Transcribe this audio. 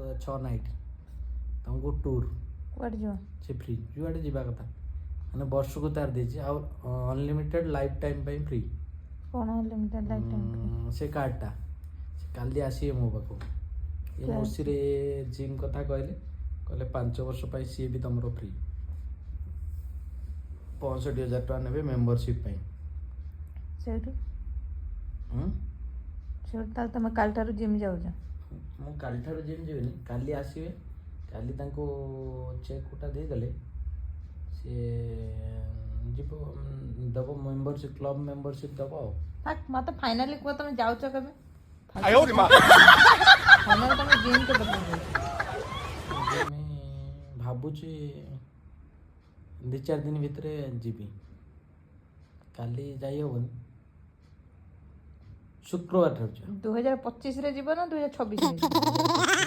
6 night तुमको tour कुआडे जो से फ्री जुआड़े जीवा कथा मैंने वर्ष को तार देछि आ अनलिमिटेड लाइफ टाइम पे फ्री कौन अनलिमिटेड लाइफ टाइम से कार्डटा काली आसी मो पाको ये क्या? मोसी रे जिम कथा कहले कहले 5 वर्ष पाई सी भी तुमरो फ्री 65,000 टका नेबे मेंबरशिप पाई सेठू हम सेठू ताल तुम काल ठारू जिम जाऊ जा मु काली ठारू जिम जेबेनी काली आसीबे काली तांको चेक कोटा दे गले से जीव दबो मेंबरशिप क्लब मेंबरशिप दबो थाक मत फाइनली को तुम जाऊ छ कबे आयो रे मां फाइनल तुम जिम के बता मैं भाबुची 2-4 दिन भितर जीवी काली जाई होबन शुक्रवार ठारू 2025 रे जीवन 2026 रे